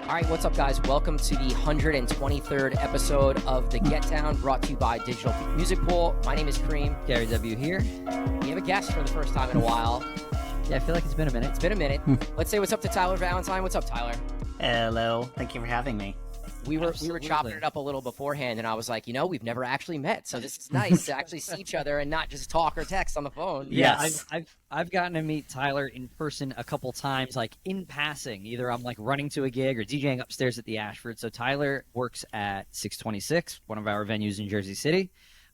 All right, what's up, guys? Welcome to the 123rd episode of The Get Down, brought to you by Digital Music Pool. My name is Kareem. GaryW here. We have a guest for the first time in a while. Yeah, I feel like it's been a minute. It's been a minute. Let's say what's up to Tyler Valentine. What's up, Tyler? Hello. Thank you for having me. We were chopping it up a little beforehand, and I was like, we've never actually met, so this is nice to actually see each other and not just talk or text on the phone. Yes. I've gotten to meet Tyler in person a couple times, like in passing. Either I'm like running to a gig or DJing upstairs at the Ashford. So Tyler works at 626, one of our venues in Jersey City.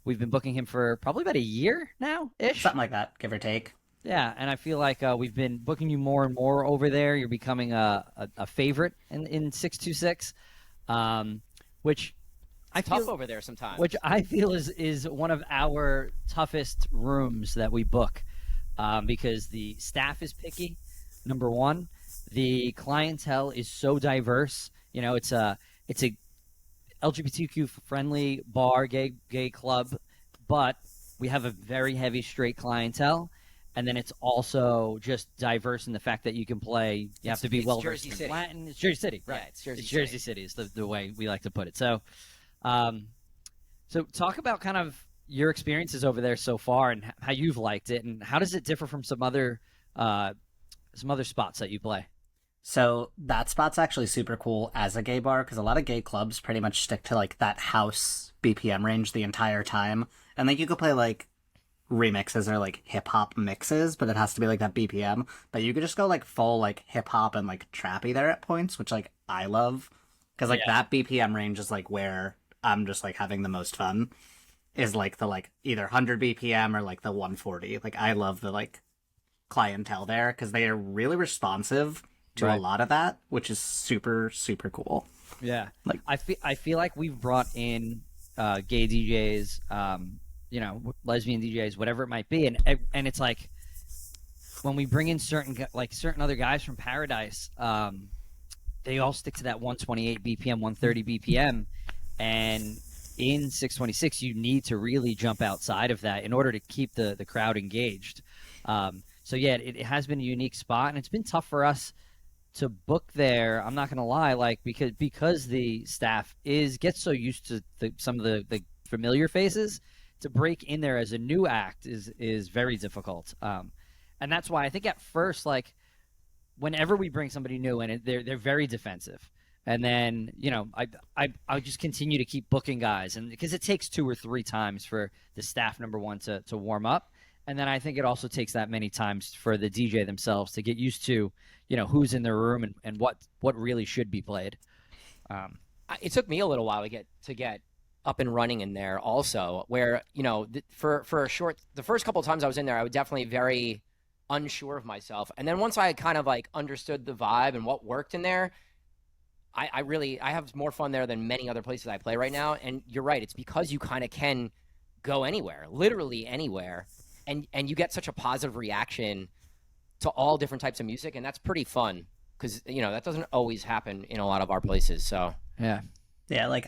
We've been booking him for probably about a year now-ish. Something like that, give or take. Yeah, and I feel like we've been booking you more and more over there. You're becoming a favorite in 626. Which I feel tough over there sometimes. Which I feel is one of our toughest rooms that we book, because the staff is picky. Number one, the clientele is so diverse. It's a LGBTQ friendly bar, gay club, but we have a very heavy straight clientele. And then it's also just diverse in the fact that you can play. You have to be well versed in Latin. It's Jersey City, right? Yeah, it's Jersey Jersey City is the way we like to put it. So, so talk about kind of your experiences over there so far and how you've liked it, and how does it differ from some other spots that you play? So that spot's actually super cool as a gay bar, because a lot of gay clubs pretty much stick to like that house BPM range the entire time, and like you could play like remixes or like hip-hop mixes, but it has to be like that BPM. But you could just go like full like hip-hop and like trappy there at points, which like I love, because like that BPM range is like where I'm just like having the most fun, is like the like either 100 BPM or like the 140. Like I love the like clientele there, because they are really responsive to a lot of that, which is super cool. Yeah, like I feel like we've brought in gay DJs, lesbian DJs, whatever it might be, and it's like when we bring in certain other guys from Paradise, they all stick to that 128 BPM, 130 BPM, and in 626 you need to really jump outside of that in order to keep the crowd engaged. So yeah, it has been a unique spot, and it's been tough for us to book there. I'm not gonna lie, like because the staff gets so used to some of the familiar faces. To break in there as a new act is very difficult, and that's why I think at first, like whenever we bring somebody new in, they're very defensive, and then I just continue to keep booking guys, and because it takes 2 or 3 times for the staff, number one, to warm up, and then I think it also takes that many times for the DJ themselves to get used to who's in their room and what really should be played. It took me a little while to get up and running in there also, where for the first couple of times I was in there, I was definitely very unsure of myself, and then once I kind of like understood the vibe and what worked in there, I have more fun there than many other places I play right now. And you're right, it's because you kind of can go anywhere, literally anywhere, and you get such a positive reaction to all different types of music, and that's pretty fun, because that doesn't always happen in a lot of our places. So yeah, like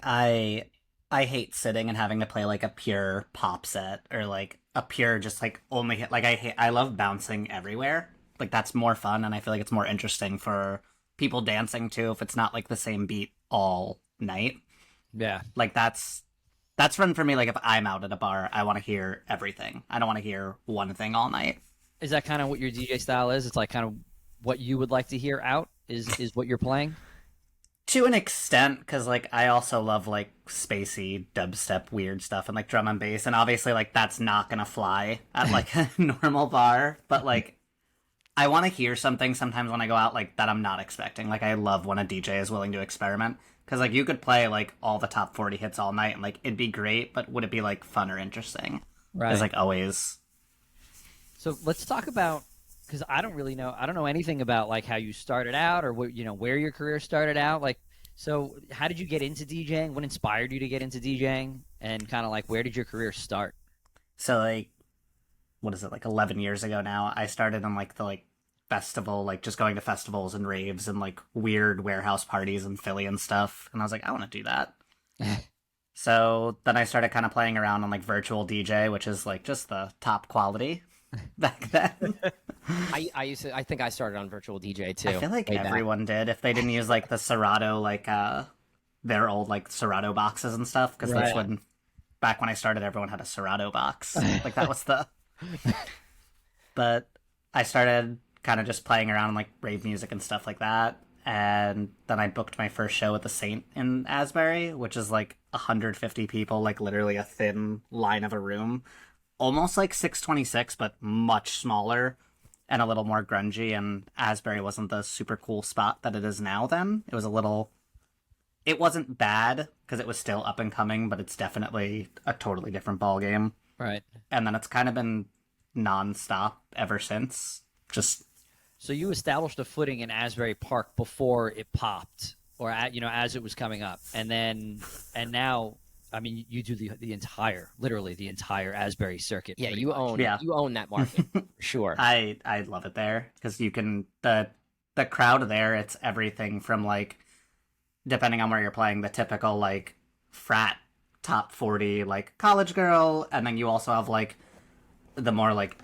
I hate sitting and having to play like a pure pop set or like a pure just like only hit. Like I love bouncing everywhere. Like that's more fun, and I feel like it's more interesting for people dancing too if it's not like the same beat all night. Yeah, like that's fun for me. Like if I'm out at a bar, I want to hear everything. I don't want to hear one thing all night. Is that kind of what your DJ style is? It's like kind of what you would like to hear out is what you're playing? To an extent, because like I also love like spacey dubstep weird stuff and like drum and bass, and obviously like that's not gonna fly at like a normal bar, but like I want to hear something sometimes when I go out like that I'm not expecting. Like I love when a DJ is willing to experiment, because like you could play like all the top 40 hits all night and like it'd be great, but would it be like fun or interesting? Right. It's like always. So let's talk about, because I don't know anything about like how you started out or where your career started out. Like, so how did you get into DJing? What inspired you to get into DJing? And kind of like, where did your career start? So like, what is it, like 11 years ago now, I started in like the like festival, like just going to festivals and raves and like weird warehouse parties in Philly and stuff. And I was like, I want to do that. So then I started kind of playing around on like virtual DJ, which is like just the top quality. back then. I think I started on virtual DJ too. I feel like way back. everyone did if they didn't use like the Serato, like their old like Serato boxes and stuff, because that's Right. when back when I started, everyone had a Serato box. Like that was the. But I started kind of just playing around in like rave music and stuff like that, and then I booked my first show at the Saint in Asbury, which is like 150 people, like literally a thin line of a room, almost like 626, but much smaller and a little more grungy. And Asbury wasn't the super cool spot that it is now. Then it was a little. It wasn't bad because it was still up and coming, but it's definitely a totally different ball game. Right. And then it's kind of been non-stop ever since. Just So you established a footing in Asbury Park before it popped, or as it was coming up, and now, I mean, you do literally the entire Asbury circuit. Yeah, pretty you much. own Yeah. you own that market for sure. I love it there because you can the crowd there. It's everything from like, depending on where you're playing, the typical like frat top 40 like college girl, and then you also have like the more like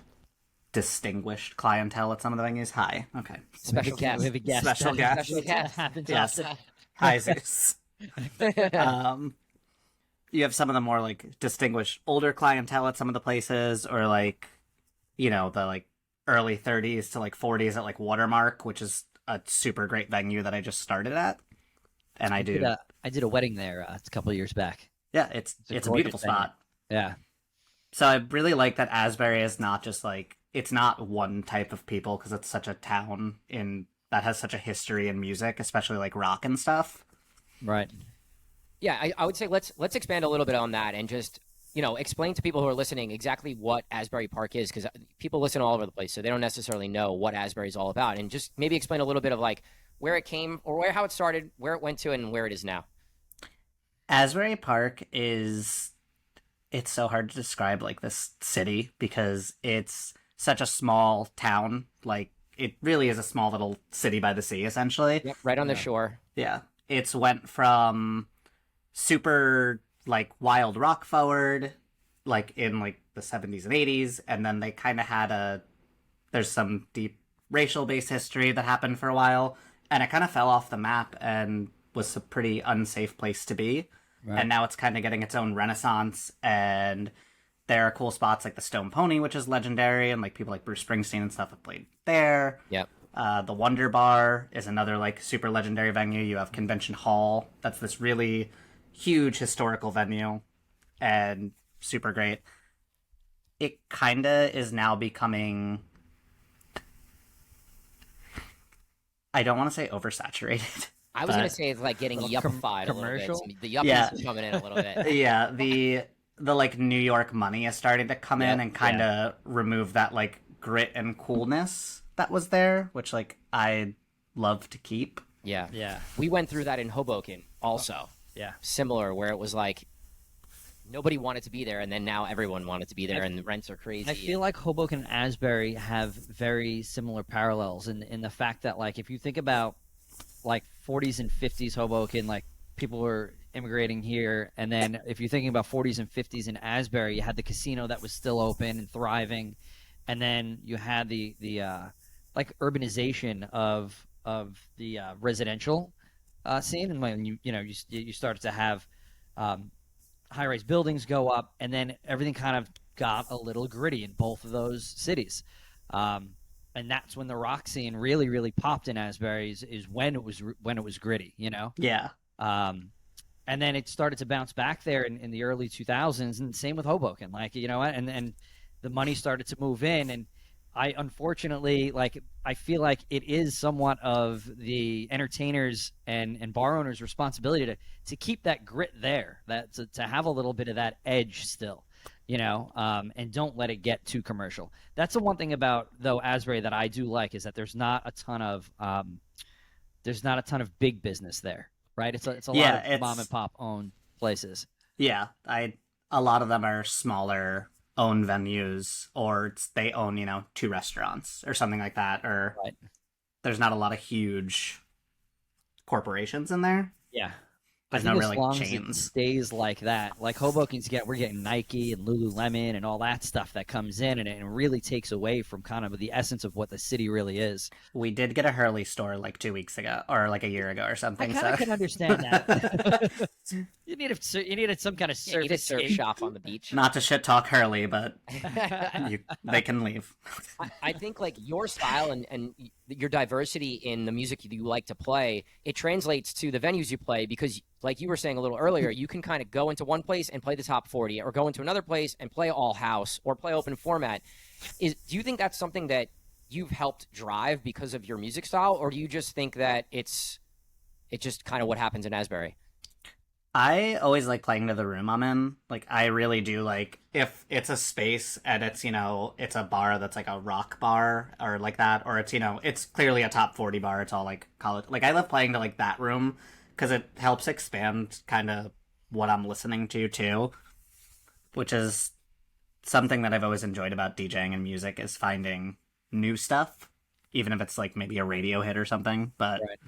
distinguished clientele at some of the venues. Hi, okay, Special guest. We have a guest. Special guest. Special guest. Happens Yes. often. hi Zeus. You have some of the more like distinguished older clientele at some of the places, or like, the like early 30s to like 40s at like Watermark, which is a super great venue that I just started at, and I do. I did a wedding there a couple of years back. Yeah, it's a gorgeous beautiful venue. spot. Yeah. So I really like that Asbury is not just like, it's not one type of people, because it's such a town that has such a history in music, especially like rock and stuff. Right. Yeah, I would say let's expand a little bit on that and just explain to people who are listening exactly what Asbury Park is, because people listen all over the place, so they don't necessarily know what Asbury is all about, and just maybe explain a little bit of like where it came or how it started, where it went to, and where it is now. Asbury Park it's so hard to describe like this city because it's such a small town. Like it really is a small little city by the sea, essentially. Yep, right on the shore. Yeah. It's went from super like wild rock forward, like in like the 70s and 80s, and then they kind of had there's some deep racial based history that happened for a while, and it kind of fell off the map and was a pretty unsafe place to be. Right. And now it's kind of getting its own renaissance, and there are cool spots like the Stone Pony, which is legendary, and like people like Bruce Springsteen and stuff have played there. Yep. The Wonder Bar is another like super legendary venue. You have Convention Hall, that's this really huge historical venue and super great. It kind of is now becoming, I don't want to say oversaturated. I was gonna say it's like getting Little yuppified a little commercial? bit. The yuppies Yeah. are coming in a little bit. Yeah, the like New York money is starting to come in Yep, and kind of remove that like grit and coolness that was there, which like I love to keep. Yeah. Yeah. We went through that in Hoboken also. Yeah. Similar, where it was like nobody wanted to be there, and then now everyone wanted to be there, and the rents are crazy. I feel like Hoboken and Asbury have very similar parallels in the fact that, like, if you think about like 40s and 50s Hoboken, like people were immigrating here, and then if you're thinking about 40s and 50s in Asbury, you had the casino that was still open and thriving, and then you had the like urbanization of the residential scene, and when you started to have high-rise buildings go up, and then everything kind of got a little gritty in both of those cities. And that's when the rock scene really, really popped in Asbury. Is when it was gritty, Yeah. And then it started to bounce back there in the early 2000s, and same with Hoboken. Like, and the money started to move in, and I unfortunately, I feel like it is somewhat of the entertainers and bar owners' responsibility to keep that grit there, to have a little bit of that edge still. And don't let it get too commercial. That's the one thing about, though, Asbury that I do like, is that there's not a ton of big business there, right? It's a lot of mom and pop owned places. Yeah, a lot of them are smaller owned venues, or they own 2 restaurants or something like that, or Right. there's not a lot of huge corporations in there. Yeah. There's think no as really long as it chains. stays like that, like Hoboken's we're getting Nike and Lululemon and all that stuff that comes in, and it really takes away from kind of the essence of what the city really is. We did get a Hurley store like 2 weeks ago, or like a year ago or I something. kind of So can understand that. you needed some kind of Yeah, you need a surface surf shop on the beach. not to shit talk Hurley, but they can leave. I think like your style and your diversity in the music you like to play, it translates to the venues you play because, like you were saying a little earlier, you can kind of go into one place and play the top 40, or go into another place and play all house or play open format. Do you think that's something that you've helped drive because of your music style, or do you just think that it's just kind of what happens in Asbury? I always like playing to the room I'm in. Like, I really do. Like, if it's a space and it's, it's a bar that's like a rock bar or like that, or it's, it's clearly a top 40 bar. It's all like college. Like, I love playing to like that room because it helps expand kind of what I'm listening to too, which is something that I've always enjoyed about DJing and music, is finding new stuff, even if it's like maybe a radio hit or something. But Right.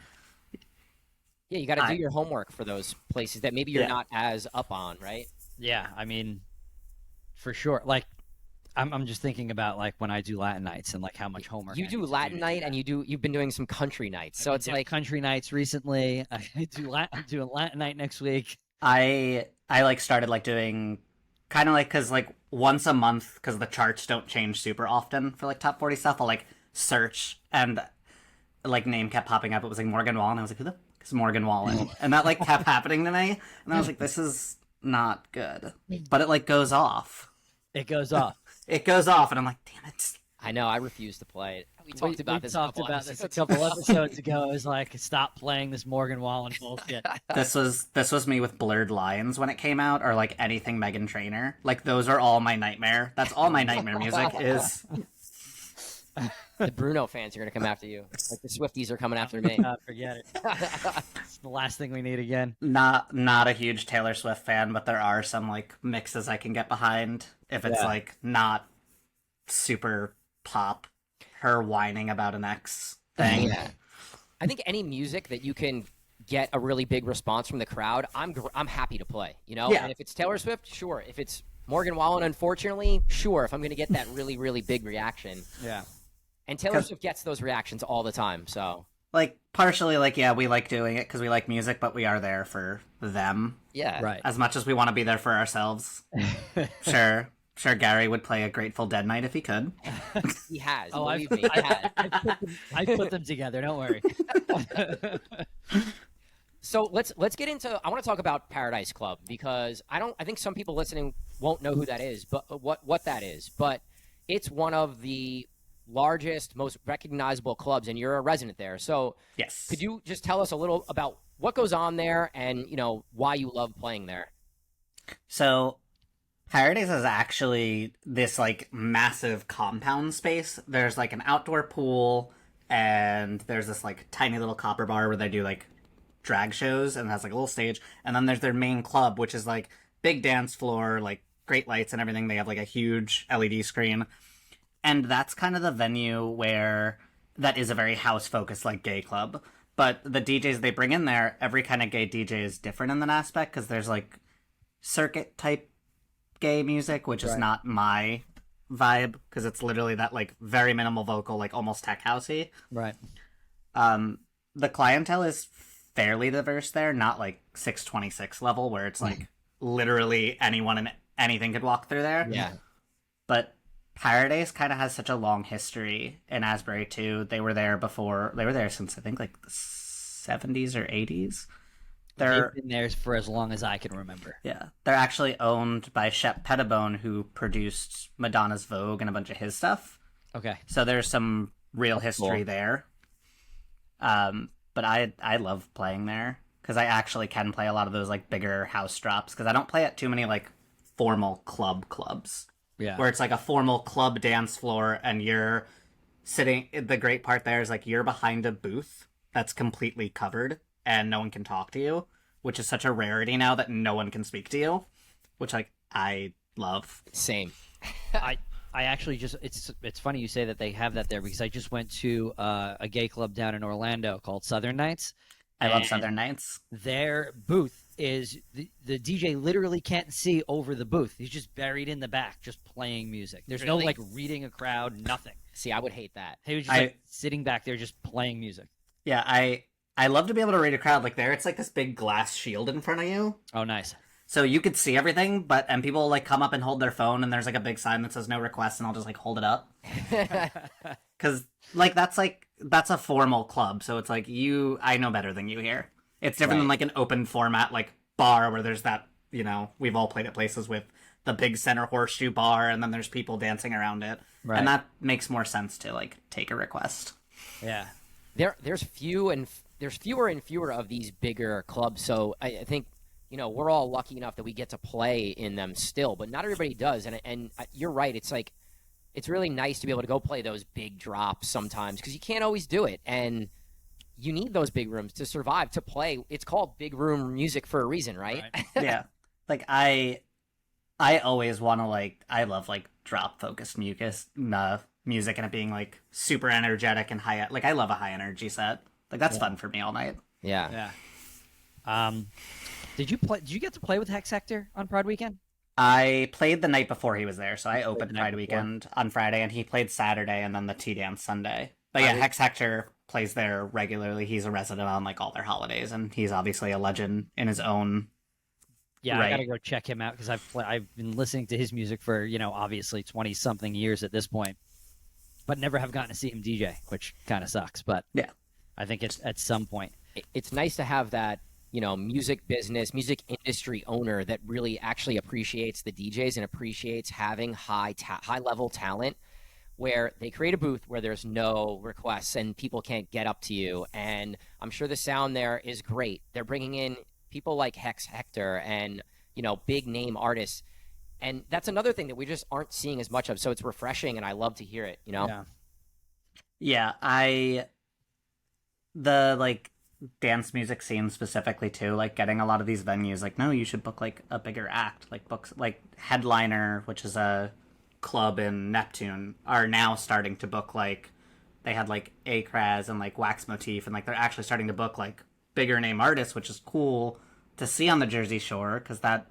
Yeah, you got to do your homework for those places that maybe you're not as up on, right? Yeah, I mean, for sure. Like, I'm just thinking about like when I do Latin nights and like how much homework You I do need to Latin to night, that. and you've been doing some country nights. So it's like country nights recently. I'm doing Latin night next week. I like started like doing kind of like, because like once a month, because the charts don't change super often for like top 40 stuff, I'll like search, and like name kept popping up. It was like Morgan Wallen. I was like, who the fuck is Morgan Wallen? And that like kept happening to me, and I was like, this is not good. But it like goes off. It goes off. It goes off, and I'm like, damn it. I know, I refuse to play it. We talked about this a couple a episodes couple episodes ago. It was like, stop playing this Morgan Wallen bullshit. This was me with Blurred Lines when it came out, or like anything Meghan Trainor. Like, those are all my nightmare. That's all my nightmare music is. The Bruno fans are going to come after you. Like the Swifties are coming after me. Forget it. It's the last thing we need again. Not a huge Taylor Swift fan, but there are some like mixes I can get behind if it's like not super pop. Her whining about an ex thing. Yeah. I think any music that you can get a really big response from the crowd, I'm happy to play, Yeah. And if it's Taylor Swift, sure. If it's Morgan Wallen, unfortunately, sure. If I'm going to get that really, really big reaction. Yeah. And Taylor Swift gets those reactions all the time, so. Like, partially, like, yeah, we like doing it because we like music, but we are there for them. Yeah. Right. As much as we want to be there for ourselves. Sure, Gary would play a Grateful Dead night if he could. He has. Oh, believe me, he has. I put them together. Don't worry. So let's get into. I want to talk about Paradise Club because I think some people listening won't know who that is, but what that is. But it's one of the largest, most recognizable clubs, and you're a resident there. So Yes. could you just tell us a little about what goes on there and why you love playing there? So, Paradise is actually this like massive compound space. There's like an outdoor pool, and there's this like tiny little copper bar where they do like drag shows, and it has like a little stage. And then there's their main club, which is like big dance floor, like great lights and everything. They have like a huge LED screen. And that's kind of the venue where that is a very house focused like gay club. But the DJs they bring in there, every kind of gay DJ is different in that aspect, because there's like circuit type gay music, which is not my vibe, because it's literally that like very minimal vocal, like almost tech housey. Right. The clientele is fairly diverse there, not like 626 level where it's like literally anyone and anything could walk through there. Yeah. But Paradise kind of has such a long history in Asbury too. They were there since I think like the 70s or 80s. They've been there for as long as I can remember. Yeah, they're actually owned by Shep Pettibone, who produced Madonna's Vogue and a bunch of his stuff. Okay. So there's some real history there. But I love playing there because I actually can play a lot of those like bigger house drops, because I don't play at too many like formal clubs. Yeah. Where it's like a formal club dance floor and you're sitting. The great part there is like you're behind a booth that's completely covered and no one can talk to you, which is such a rarity now that no one can speak to you, which like I love. Same. I actually just it's funny you say that they have that there, because I just went to a gay club down in Orlando called Southern Nights. I love Southern Nights. Their booth is the DJ literally can't see over the booth. He's just buried in the back, just playing music. There's no Really? like reading a crowd, nothing. See, I would hate that. He was just like sitting back there, just playing music. Yeah, I love to be able to read a crowd. Like there, it's like this big glass shield in front of you. Oh, nice. So you could see everything, and people like come up and hold their phone, and there's like a big sign that says no requests, and I'll just like hold it up. Because like that's a formal club, so it's like I know better than you here. It's different than like an open format like bar where there's that, we've all played at places with the big center horseshoe bar, and then there's people dancing around it, and that makes more sense to like take a request. Yeah, there's fewer and fewer of these bigger clubs, so I think we're all lucky enough that we get to play in them still, but not everybody does, and you're right. It's like it's really nice to be able to go play those big drops sometimes because you can't always do it, and you need those big rooms to survive, to play. It's called big room music for a reason, right? Yeah. Like I always want to I love drop focused music and it being like super energetic and high. Like I love a high energy set. Like that's fun for me all night. Yeah. Did you get to play with Hex Hector on Pride Weekend? I played the night before he was there, so I opened Pride Weekend on Friday, and he played Saturday, and then the Tea Dance Sunday. But yeah, Hex Hector plays there regularly. He's a resident on all their holidays, and he's obviously a legend in his own. Yeah, right. I gotta go check him out because I've been listening to his music for obviously 20-something years at this point, but never have gotten to see him DJ, which kind of sucks. But yeah, I think it's at some point. It's nice to have that music business, music industry owner that really actually appreciates the DJs and appreciates having high level talent, where they create a booth where there's no requests and people can't get up to you. And I'm sure the sound there is great. They're bringing in people like Hex Hector and, big name artists. And that's another thing that we just aren't seeing as much of. So it's refreshing and I love to hear it, Yeah, the dance music scene specifically too, getting a lot of these venues no, you should book a bigger act, books Headliner, which is a club in Neptune, are now starting to book they had Acraz and Wax Motif, and they're actually starting to book bigger name artists, which is cool to see on the Jersey Shore, because that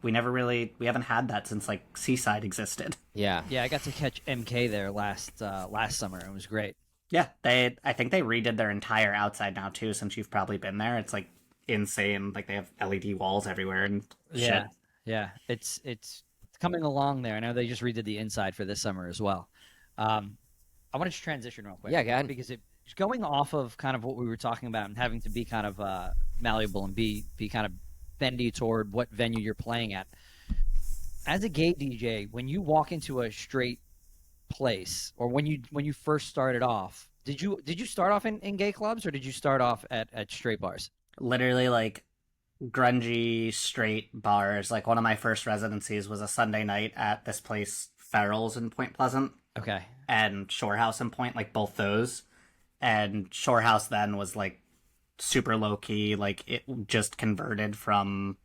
we haven't had that since Seaside existed. Yeah, I got to catch MK there last summer. It was great. Yeah, I think they redid their entire outside now too, since you've probably been there. It's insane. They have LED walls everywhere and shit. Yeah. It's coming along there. I know they just redid the inside for this summer as well. I want to transition real quick. Yeah, go ahead. Because going off of kind of what we were talking about and having to be kind of malleable and be kind of bendy toward what venue you're playing at. As a gay DJ, when you walk into a straight place, or when you first started off, did you start off in gay clubs, or did you start off at straight bars? Literally grungy straight bars. One of my first residencies was a Sunday night at this place Farrell's in Point Pleasant. Okay. And Shore House in Point, both those. And Shore House then was super low key, it just converted from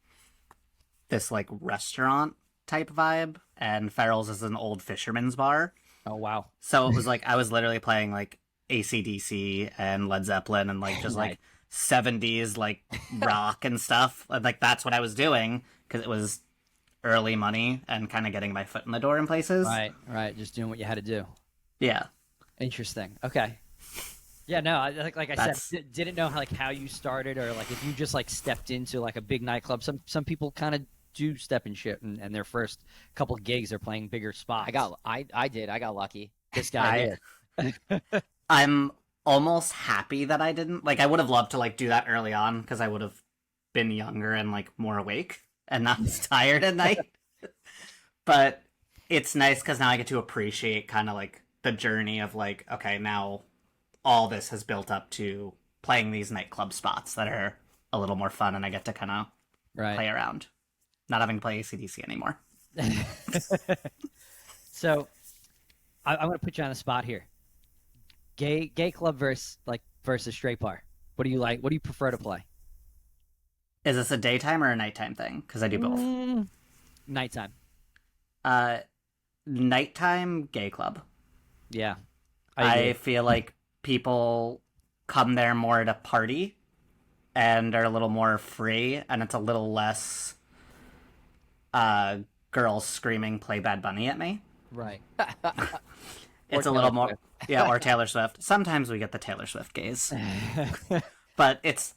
this restaurant type vibe, and Farrell's is an old fisherman's bar. Oh wow. So it was I was literally playing AC/DC and Led Zeppelin and just Right. 70s rock and stuff. That's what I was doing, because it was early money and kind of getting my foot in the door in places. Right. Just doing what you had to do. Yeah. Interesting. Okay. Yeah, no, like I said, didn't know how you started, or if you just stepped into a big nightclub. Some people kind of do step in shit, and their first couple gigs they're playing bigger spots. I did. I got lucky. This guy did. I'm almost happy that I didn't. I would have loved to do that early on, because I would have been younger and more awake and not as tired at night. But it's nice because now I get to appreciate kind of the journey of okay, now all this has built up to playing these nightclub spots that are a little more fun, and I get to kind of play around, not having to play AC/DC anymore. So I'm going to put you on the spot here. Gay club versus straight bar. What do you like? What do you prefer to play? Is this a daytime or a nighttime thing? Because I do both. Nighttime. Nighttime gay club. Yeah. I feel people come there more to party and are a little more free, and it's a little less girls screaming "Play Bad Bunny" at me. Right. It's a Or little Taylor more, Swift. yeah, or Taylor Swift. Sometimes we get the Taylor Swift gaze, but it's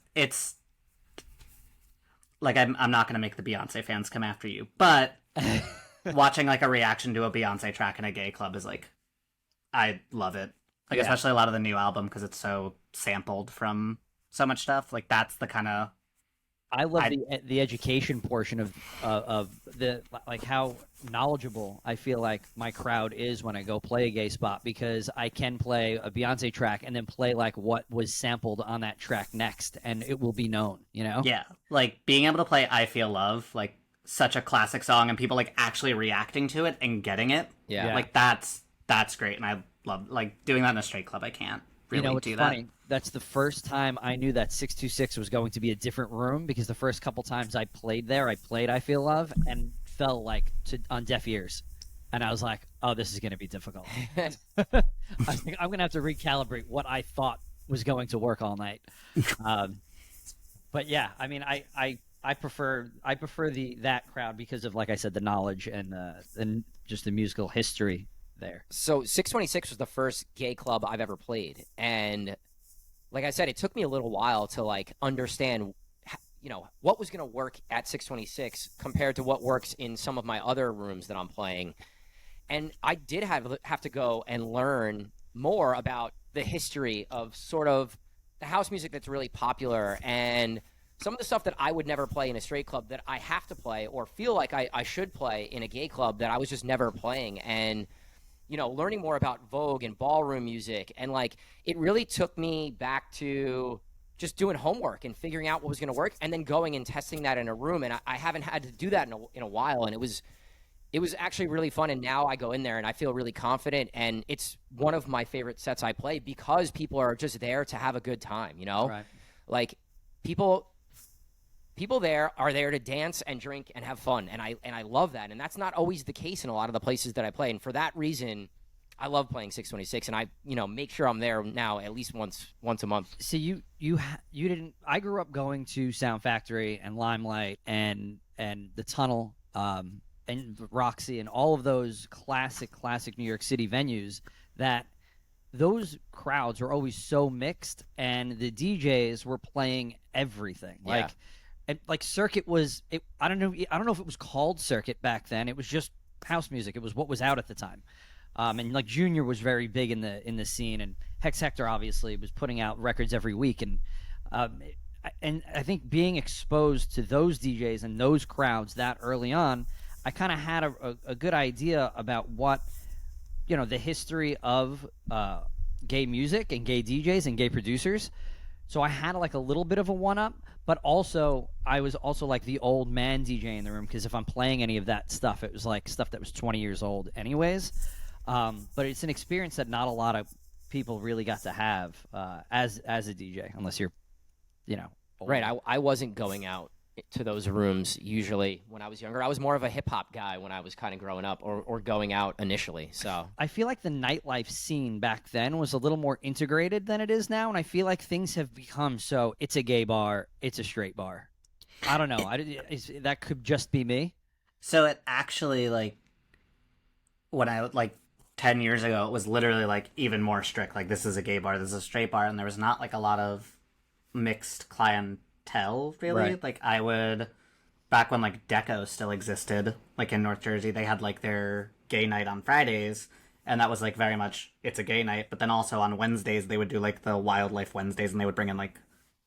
like I'm not gonna make the Beyonce fans come after you, but watching like a reaction to a Beyonce track in a gay club is like, I love it. Like Yeah. especially a lot of the new album because it's so sampled from so much stuff. Like that's the kind of I love I- the education portion of the like how knowledgeable I feel like my crowd is when I go play a gay spot, because I can play a Beyonce track and then play like what was sampled on that track next, and it will be known. You know? yeah, like being able to play "I Feel Love," like such a classic song, and people like actually reacting to it and getting it. Yeah. Like that's great, and I love like doing that in a straight club. I can't really You know, it's do funny. That's the first time I knew that 626 was going to be a different room, because the first couple times I played there, I played "I Feel Love" and fell like on deaf ears, and I was like, "Oh, this is going to be difficult." I think I'm going to have to recalibrate what I thought was going to work all night. But yeah, I mean, I prefer that crowd because of, like I said, the knowledge and just the musical history there. So 626 was the first gay club I've ever played, and like I said, it took me a little while to like understand, you know, what was going to work at 626 compared to what works in some of my other rooms that I'm playing. And I did have to go and learn more about the history of sort of the house music that's really popular, and some of the stuff that I would never play in a straight club that I have to play or feel like I should play in a gay club that I was just never playing. And you know, learning more about Vogue and ballroom music, and like it really took me back to just doing homework and figuring out what was going to work, and then going and testing that in a room. And I haven't had to do that in a while, and it was actually really fun. And now I go in there and I feel really confident, and it's one of my favorite sets I play because people are just there to have a good time. You know, Right. like people there are there to dance and drink and have fun, and I love that. And that's not always the case in a lot of the places that I play, and for that reason I love playing 626, and I make sure I'm there now at least once a month. So you didn't. I grew up going to Sound Factory and Limelight and the Tunnel and Roxy and all of those classic New York City venues. That those crowds were always so mixed, and the DJs were playing everything. Yeah. Like Circuit was. I don't know if it was called Circuit back then. It was just house music. It was what was out at the time. And like Junior was very big in the scene, and Hex Hector obviously was putting out records every week, and I think being exposed to those DJs and those crowds that early on, I kind of had a good idea about what the history of gay music and gay DJs and gay producers. So I had like a little bit of a one-up, but also I was also like the old man DJ in the room, because if I'm playing any of that stuff, it was like stuff that was 20 years old anyways. But it's an experience that not a lot of people really got to have as a DJ, unless you're, older. Right. I wasn't going out to those rooms usually when I was younger. I was more of a hip hop guy when I was kind of growing up, or going out initially. So I feel like the nightlife scene back then was a little more integrated than it is now, and I feel like things have become so it's a gay bar, it's a straight bar. I don't know. That could just be me. So it actually, like, when I, like, 10 years ago, it was literally, like, even more strict. Like, this is a gay bar, this is a straight bar, and there was not, like, a lot of mixed clientele, really. Right. Like, I would, back when, like, Deco still existed, like, in North Jersey, they had, like, their gay night on Fridays, and that was, like, very much, it's a gay night, but then also on Wednesdays, they would do, like, the Wildlife Wednesdays, and they would bring in, like,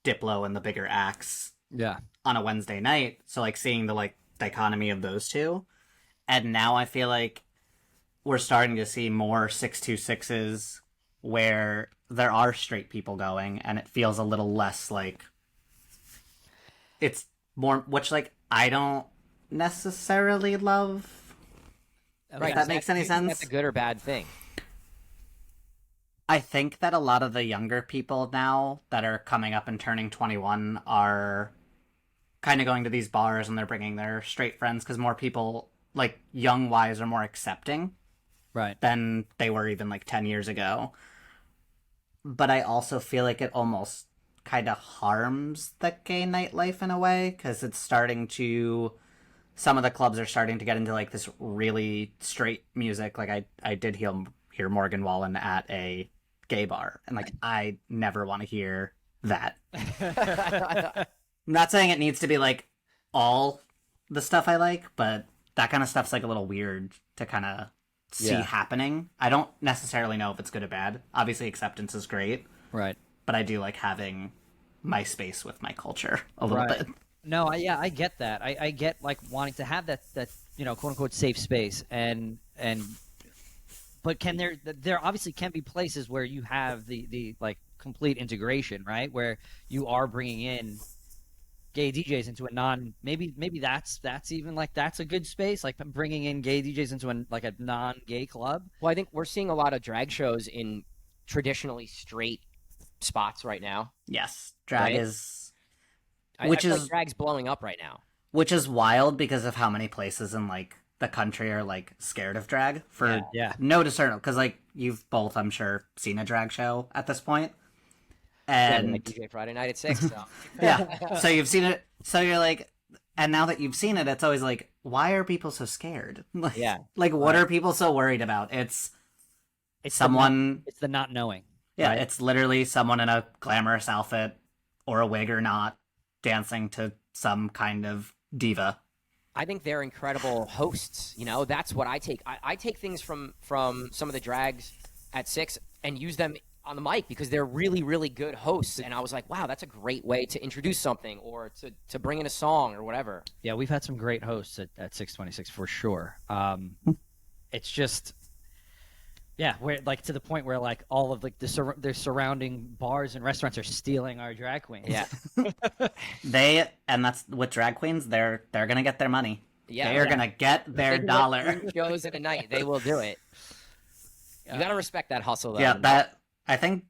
Diplo and the bigger acts Yeah. on a Wednesday night. So, like, seeing the, like, dichotomy of those two. And now I feel like we're starting to see more 626s where there are straight people going, and it feels a little less like it's more, which, like, I don't necessarily love. right, that makes any sense? That's a good or bad thing. I think that a lot of the younger people now that are coming up and turning 21 are kind of going to these bars, and they're bringing their straight friends, because more people, like, young wise, are more accepting Right. than they were even, like, 10 years ago. But I also feel like it almost kind of harms the gay nightlife in a way, because it's starting to, some of the clubs are starting to get into like this really straight music. Like I did hear Morgan Wallen at a gay bar, and like I never want to hear that. I'm not saying it needs to be like all the stuff I like, but that kind of stuff's like a little weird to kind of see happening. I don't necessarily know if it's good or bad. Obviously acceptance is great, Right. but I do like having my space with my culture a little bit. No, I get that. I get like wanting to have that quote unquote safe space, but there obviously can be places where you have the like complete integration, right? Where you are bringing in gay DJs into a maybe that's even like that's a good space, like bringing in gay DJs into a non-gay club. Well, I think we're seeing a lot of drag shows in traditionally straight spots right now. Yes, drag Right? is, I feel like drag's blowing up right now. which is wild because of how many places in like the country are like scared of drag for no discernible. Because like you've both, I'm sure, seen a drag show at this point. And like DJ Friday Night at 6. So. yeah, so you've seen it. So you're like, and now that you've seen it, it's always like, why are people so scared? Like, like what are people so worried about? It's someone. It's the not knowing. Yeah, right? It's literally someone in a glamorous outfit or a wig or not dancing to some kind of diva. I think they're incredible hosts. You know, that's what I take. I take things from some of the drags at 6 and use them on the mic because they're really, really good hosts. And I was like, wow, that's a great way to introduce something or to bring in a song or whatever. Yeah, we've had some great hosts at 626 for sure. It's just, we're like to the point where like all of like the surrounding bars and restaurants are stealing our drag queens. Yeah, and that's with drag queens. They're gonna get their money. Yeah, they're gonna get their dollar. Shows in a night, they will do it. You gotta respect that hustle, though. Yeah, that I think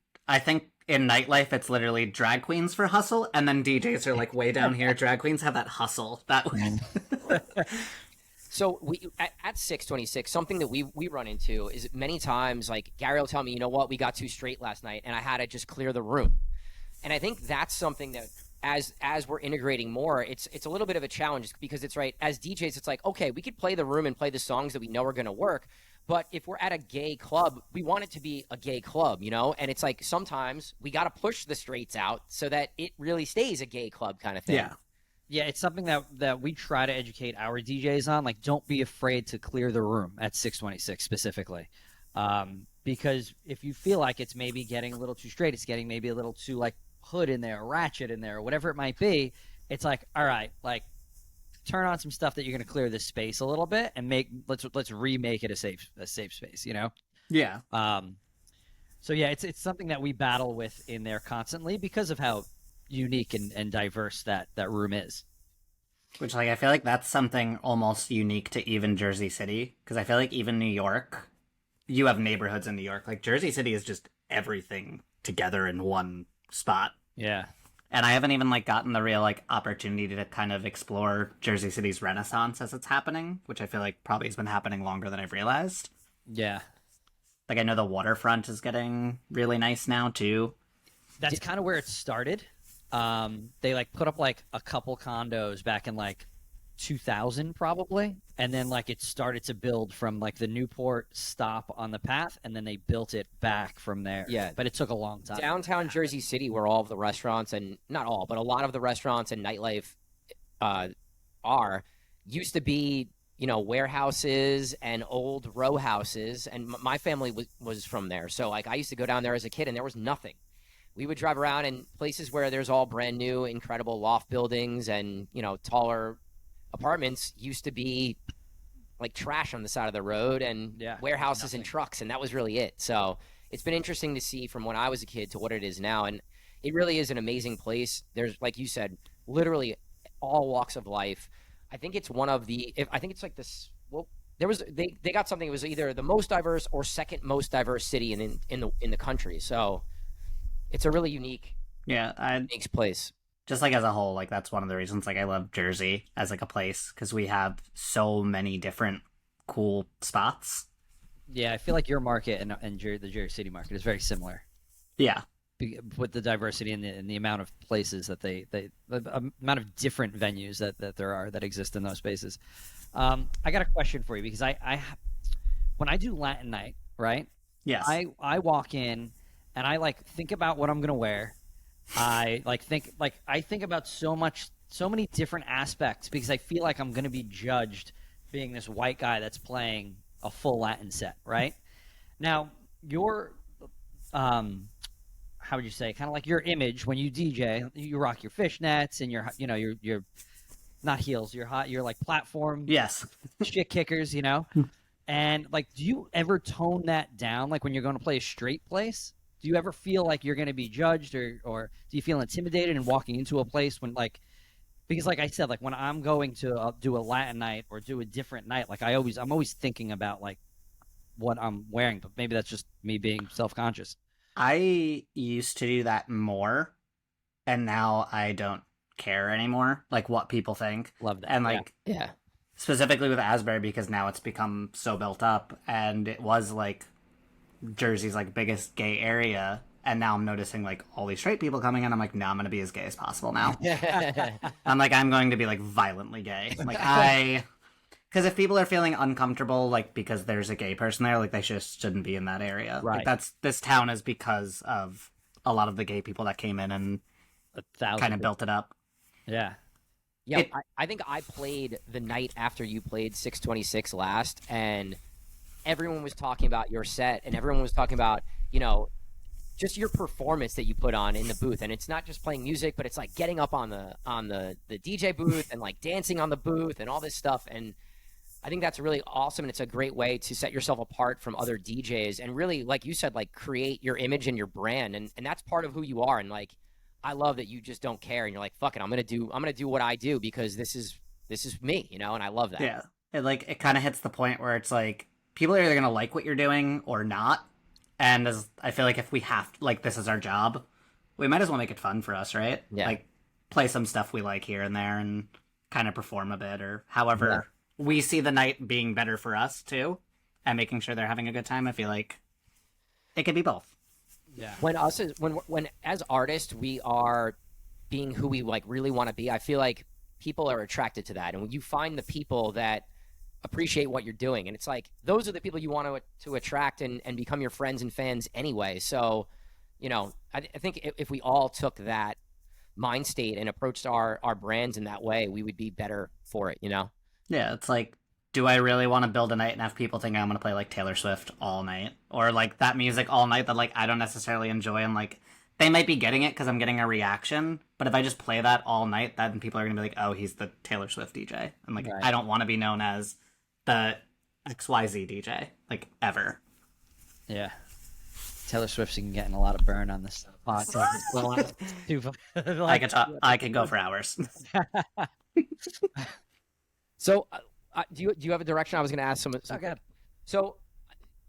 in nightlife it's literally drag queens for hustle, and then DJs are like way down here. Drag queens have that hustle. That way. So we at 626, something that we run into is many times like Gary will tell me, you know what, we got too straight last night, and I had to just clear the room. And I think that's something that as we're integrating more, it's a little bit of a challenge because it's right as DJs, it's like okay, we could play the room and play the songs that we know are going to work. But if we're at a gay club, we want it to be a gay club, you know? And it's like sometimes we got to push the straights out so that it really stays a gay club kind of thing. Yeah, it's something that we try to educate our DJs on. Like, don't be afraid to clear the room at 626 specifically. Because if you feel like it's maybe getting a little too straight, it's getting maybe a little too, like, hood in there, ratchet in there, or whatever it might be, it's like, all right, like, turn on some stuff that you're going to clear this space a little bit and let's remake it a safe space, you know? Yeah. So yeah, it's something that we battle with in there constantly because of how unique and diverse that room is. Which like I feel like that's something almost unique to even Jersey City, because I feel like even New York, you have neighborhoods in New York. Like Jersey City is just everything together in one spot. Yeah. And I haven't even like gotten the real like opportunity to kind of explore Jersey City's renaissance as it's happening, which I feel like probably has been happening longer than I've realized. Yeah. Like I know the waterfront is getting really nice now too. That's kind of where it started. They like put up like a couple condos back in like 2000 probably, and then like it started to build from like the Newport stop on the path, and then they built it back from there. Yeah, but it took a long time. Downtown Jersey City, where all of the restaurants, and not all, but a lot of the restaurants and nightlife are, used to be, you know, warehouses and old row houses, and my family was from there. So like I used to go down there as a kid, and there was nothing. We would drive around in places where there's all brand new, incredible loft buildings and, you know, taller apartments used to be like trash on the side of the road and warehouses and trucks, and that was really it. So it's been interesting to see from when I was a kid to what it is now, and it really is an amazing place. There's, like you said, literally all walks of life. I think it's one of the, I think it's like this, well, there was, they got something, it was either the most diverse or second most diverse city in the country. So it's a really unique place. Just like as a whole, like that's one of the reasons like I love Jersey as like a place, because we have so many different cool spots. Yeah, I feel like your market and the Jersey City market is very similar. Yeah, with the diversity and the amount of places that the amount of different venues that there are that exist in those spaces. I got a question for you because I when I do Latin night, right? Yes. I walk in and I like think about what I'm gonna wear. I think about so many different aspects because I feel like I'm gonna be judged being this white guy that's playing a full Latin set, right? Now, your how would you say, kind of like your image when you DJ, you rock your fishnets and your not heels, you're like platform Yes. shit kickers, And like, do you ever tone that down? Like when you're going to play a straight place, do you ever feel like you're going to be judged or do you feel intimidated in walking into a place when because like I said, like when I'm going to do a Latin night or do a different night, like I'm always thinking about like what I'm wearing, but maybe that's just me being self-conscious. I used to do that more, and now I don't care anymore, like what people think. Love that. And like, Yeah. specifically with Asbury, because now it's become so built up, and it was like Jersey's like biggest gay area, and now I'm noticing like all these straight people coming in. I'm like, no, I'm gonna be as gay as possible now. I'm like, I'm going to be like violently gay. Because if people are feeling uncomfortable, like because there's a gay person there, like they just shouldn't be in that area. Right. Like this town is because of a lot of the gay people that came in and 1,000%. kind of built it up. Yeah. Yeah, I think I played the night after you played 626 last, and everyone was talking about your set, and everyone was talking about, just your performance that you put on in the booth. And it's not just playing music, but it's like getting up on the DJ booth and like dancing on the booth and all this stuff. And I think that's really awesome, and it's a great way to set yourself apart from other DJs and really, like you said, like create your image and your brand, and that's part of who you are. And like, I love that you just don't care, and you're like, fuck it, I'm gonna do what I do because this is me, and I love that. Yeah, it kind of hits the point where it's like people are either gonna like what you're doing or not, and I feel like if we have like this is our job, we might as well make it fun for us, right? Yeah. Like play some stuff we like here and there, and kind of perform a bit or however we see the night being better for us too, and making sure they're having a good time. I feel like it could be both. Yeah. When as artists we are being who we like really want to be, I feel like people are attracted to that, and when you find the people that appreciate what you're doing, and it's like those are the people you want to attract and become your friends and fans anyway. So, I think if we all took that mind state and approached our brands in that way, we would be better for it. Yeah, it's like, do I really want to build a night and have people think I'm going to play like Taylor Swift all night or like that music all night that like I don't necessarily enjoy, and like they might be getting it because I'm getting a reaction, but if I just play that all night, then people are going to be like, oh, he's the Taylor Swift DJ. And like, Right. I don't want to be known as the XYZ DJ, like ever. Yeah. Taylor Swift's getting a lot of burn on this podcast. I could go for hours. So, do you have a direction? I was going to ask some. Okay. So,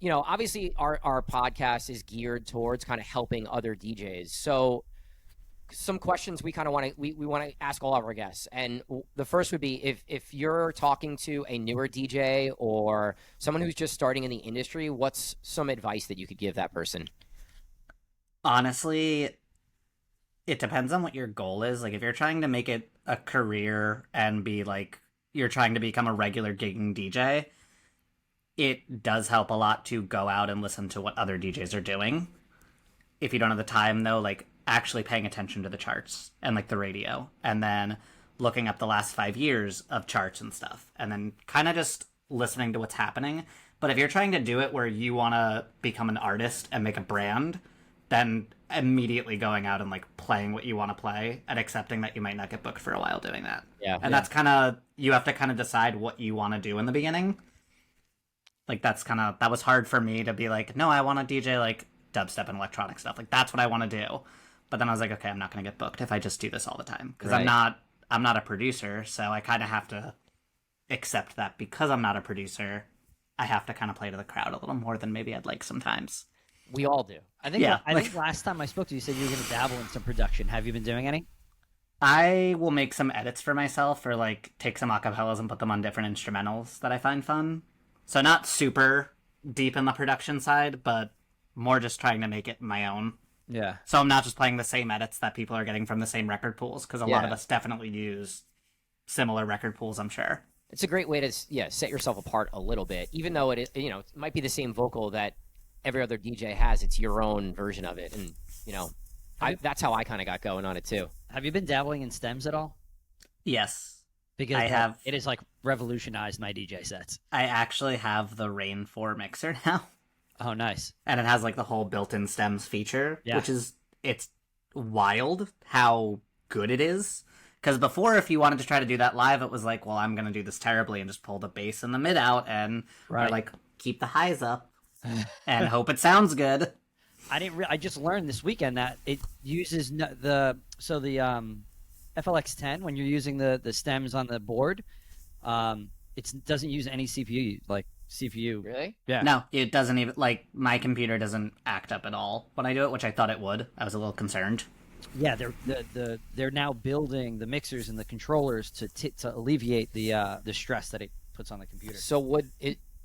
obviously our podcast is geared towards kind of helping other DJs. So, some questions we kind of want to ask all of our guests, and the first would be if you're talking to a newer DJ or someone who's just starting in the industry, what's some advice that you could give that person? Honestly, it depends on what your goal is. Like if you're trying to make it a career and be like you're trying to become a regular gigging DJ, it does help a lot to go out and listen to what other DJs are doing. If you don't have the time though, like actually paying attention to the charts and like the radio, and then looking up the last 5 years of charts and stuff, and then kind of just listening to what's happening. But if you're trying to do it where you want to become an artist and make a brand, then immediately going out and like playing what you want to play and accepting that you might not get booked for a while doing that. Yeah. And that's kind of, you have to kind of decide what you want to do in the beginning. Like that was hard for me to be like, no, I want to DJ like dubstep and electronic stuff. Like that's what I want to do. But then I was like, okay, I'm not going to get booked if I just do this all the time. Because Right. I'm not a producer, so I kind of have to accept that because I'm not a producer, I have to kind of play to the crowd a little more than maybe I'd like sometimes. We all do. I think Yeah, I think last time I spoke to you, you said you were going to dabble in some production. Have you been doing any? I will make some edits for myself or like take some acapellas and put them on different instrumentals that I find fun. So not super deep in the production side, but more just trying to make it my own. Yeah. So I'm not just playing the same edits that people are getting from the same record pools, because a lot of Yeah. us definitely use similar record pools, I'm sure. It's a great way to set yourself apart a little bit, even though it might be the same vocal that every other DJ has. It's your own version of it, and that's how I kind of got going on it too. Have you been dabbling in stems at all? Yes. Because I have. it has like revolutionized my DJ sets. I actually have the Rain 4 mixer now. Oh, nice. And it has like the whole built-in stems feature, Yeah. which is, it's wild how good it is. Because before, if you wanted to try to do that live, it was like, well, I'm going to do this terribly and just pull the bass and the mid out and or like keep the highs up and hope it sounds good. I just learned this weekend that it uses the FLX10 when you're using the stems on the board. It doesn't use any CPU CPU. Really? Yeah. No, it doesn't even, like, my computer doesn't act up at all when I do it, which I thought it would. I was a little concerned. Yeah, they're now building the mixers and the controllers to alleviate the stress that it puts on the computer. So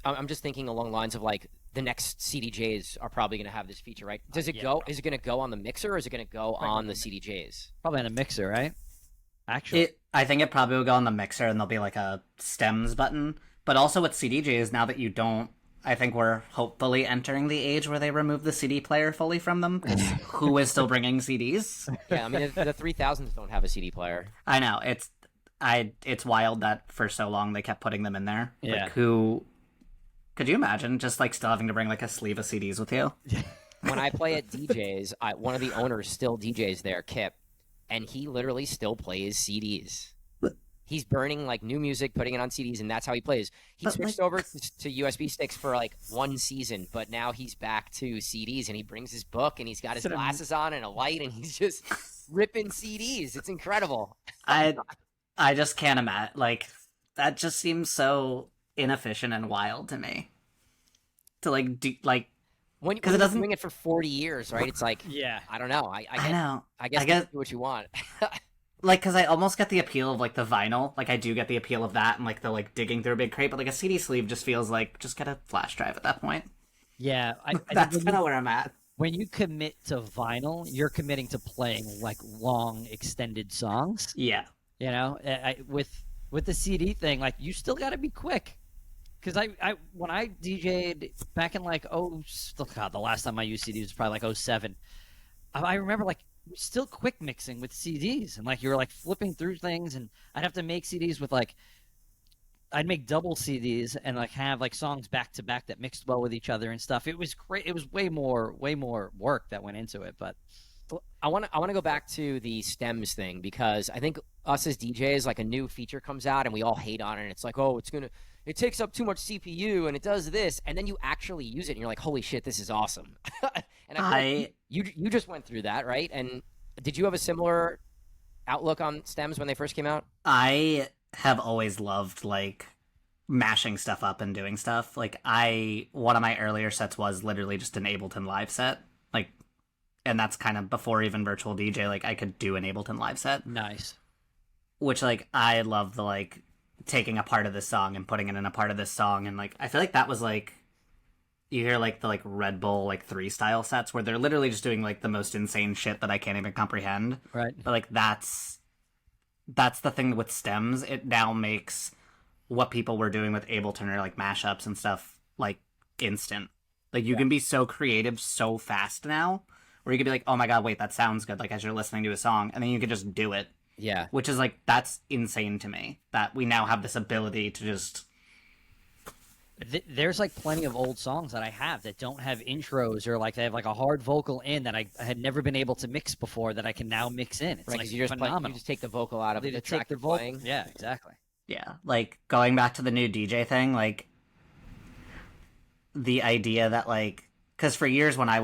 I'm just thinking along the lines of like the next CDJs are probably going to have this feature, right? Does it go? Is it going to go on the mixer, or is it going to go on the CDJs? Probably on a mixer, right? Actually, I think it probably will go on the mixer, and there'll be like a stems button. But also with CDJs, now that you don't, I think we're hopefully entering the age where they remove the CD player fully from them. 'Cause who is still bringing CDs? Yeah, I mean the 3000s don't have a CD player. I know it's wild that for so long they kept putting them in there. Yeah. Like, who could you imagine just like still having to bring like a sleeve of CDs with you? When I play at DJs, one of the owners still DJs there, Kip, and he literally still plays CDs. He's burning like new music, putting it on CDs, and that's how he plays. He switched over to USB sticks for like one season, but now he's back to CDs, and he brings his book, and he's got his glasses on and a light, and he's just ripping CDs. It's incredible. I just can't imagine. Like, that just seems so inefficient and wild to me. To like do like when it doesn't doing it for 40 years, right? It's like, yeah, I don't know. I know. I guess you do what you want. Like, because I almost get the appeal of, like, the vinyl. Like, I do get the appeal of that and, like, the, like, digging through a big crate. But, like, a CD sleeve just feels like, just get a flash drive at that point. yeah. That's kind of where I'm at. When you commit to vinyl, you're committing to playing like long, extended songs. Yeah. You know, with the CD thing, like you still got to be quick. Because I when I DJ'd back in like the last time I used CDs was probably like 07. I remember like still quick mixing with CDs, and like you were like flipping through things, and I'd have to make CDs with like I'd make double CDs and like have like songs back to back that mixed well with each other and stuff. It was great. It was way more work that went into it. But I want to go back to the stems thing, because I think us as DJs, like a new feature comes out and we all hate on it. And it's like, oh, it takes up too much CPU and it does this, and then you actually use it and you're like, holy shit, this is awesome. And you just went through that, right? And did you have a similar outlook on stems when they first came out? I have always loved, like, mashing stuff up and doing stuff. Like, one of my earlier sets was literally just an Ableton Live set. Like, and that's kind of before even Virtual DJ, like, I could do an Ableton Live set. nice. Which, like, I love the, like, taking a part of this song and putting it in a part of this song. And, like, I feel like that was, like, you hear, like, the, like, Red Bull, like, 3 style sets where they're literally just doing, like, the most insane shit that I can't even comprehend. Right. But, like, that's the thing with stems. It now makes what people were doing with Ableton or, like, mashups and stuff, like, instant. Like, you can be so creative so fast now, where you can be like, oh my god, wait, that sounds good, like, as you're listening to a song, and then you can just do it. Yeah. Which is, like, that's insane to me, that we now have this ability to just... There's like plenty of old songs that I have that don't have intros, or like they have like a hard vocal in that I had never been able to mix before that I can now mix in. It's Right, like 'cause you phenomenal. you just take the vocal out of the track the you're vocal. playing. Yeah, exactly. Yeah, like, going back to the new DJ thing, like, the idea that, like, because for years when I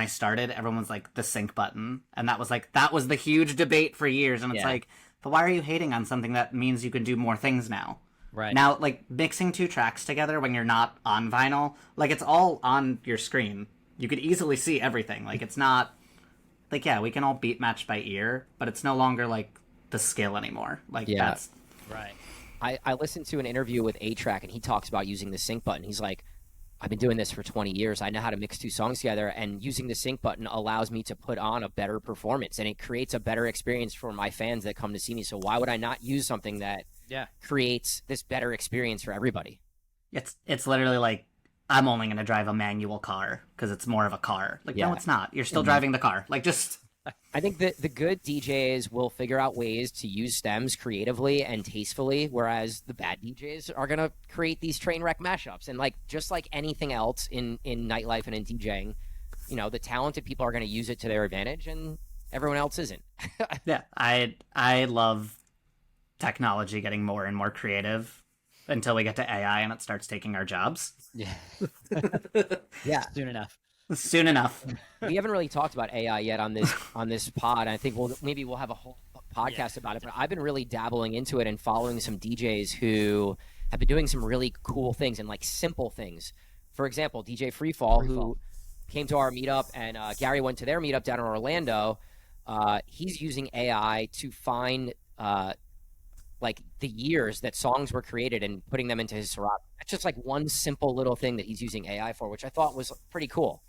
started, everyone was like, the sync button, and that was the huge debate for years, and it's Yeah. like, but why are you hating on something that means you can do more things now? Right. Now, like, mixing 2 tracks together when you're not on vinyl, like, it's all on your screen. You could easily see everything. Like, it's not, like, yeah, we can all beat match by ear, but it's no longer, like, the skill anymore. Like, Yeah. Right. I listened to an interview with A-Track, and he talks about using the sync button. He's like, I've been doing this for 20 years. I know how to mix two songs together, and using the sync button allows me to put on a better performance, and it creates a better experience for my fans that come to see me. So why would I not use something that creates this better experience for everybody? It's literally like, I'm only going to drive a manual car because it's more of a car. Like, no, it's not. You're still driving the car. Like, just... I think that the good DJs will figure out ways to use stems creatively and tastefully, whereas the bad DJs are going to create these train wreck mashups. And like just like anything else in nightlife and in DJing, you know, the talented people are going to use it to their advantage and everyone else isn't. Yeah, I love technology getting more and more creative until we get to AI and it starts taking our jobs. Yeah. Yeah. Soon enough. Soon enough. We haven't really talked about AI yet on this pod. I think we'll have a whole podcast about it. But I've been really dabbling into it and following some DJs who have been doing some really cool things and like simple things. For example, DJ Freefall, who came to our meetup, and Gary went to their meetup down in Orlando. He's using AI to find like the years that songs were created and putting them into his Serato. That's just like one simple little thing that he's using AI for, which I thought was pretty cool.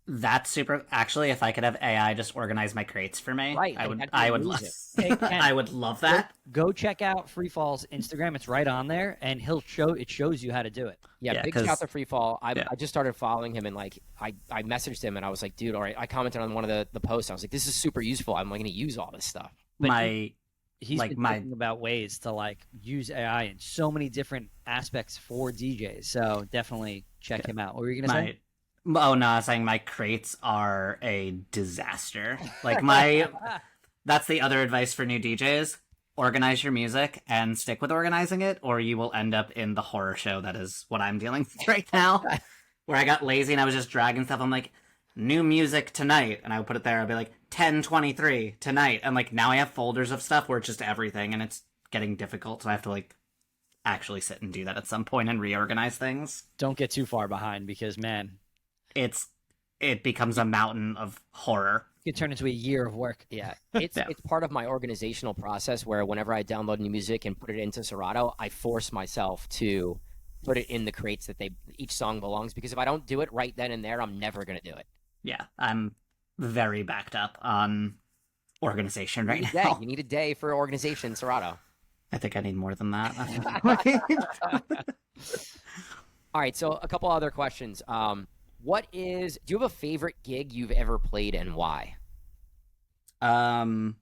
That's super. Actually, if I could have AI just organize my crates for me, Right, I would love it. I would love that. Go check out Freefall's Instagram. It's right on there, and it shows you how to do it. Yeah, big shout out to Freefall. I just started following him, and like I messaged him, and I was like, dude, all right. I commented on one of the posts. I was like, this is super useful. I'm like going to use all this stuff. But he's like been thinking about ways to like use AI in so many different aspects for DJs. So definitely check him out. What were you gonna say? Oh no, I was saying my crates are a disaster. Like that's the other advice for new DJs. Organize your music and stick with organizing it, or you will end up in the horror show that is what I'm dealing with right now. Where I got lazy and I was just dragging stuff. I'm like, new music tonight, and I would put it there. I'd be like, 10:23 tonight, and like now I have folders of stuff where it's just everything, and it's getting difficult. So I have to like actually sit and do that at some point and reorganize things. Don't get too far behind because man, it becomes a mountain of horror. It could turn into a year of work. Yeah, it's part of my organizational process where whenever I download new music and put it into Serato, I force myself to put it in the crates that each song belongs, because if I don't do it right then and there, I'm never going to do it. Yeah, I'm very backed up on organization right now. You need a day for organization in Serato. I think I need more than that. All right, so a couple other questions. Do you have a favorite gig you've ever played and why? So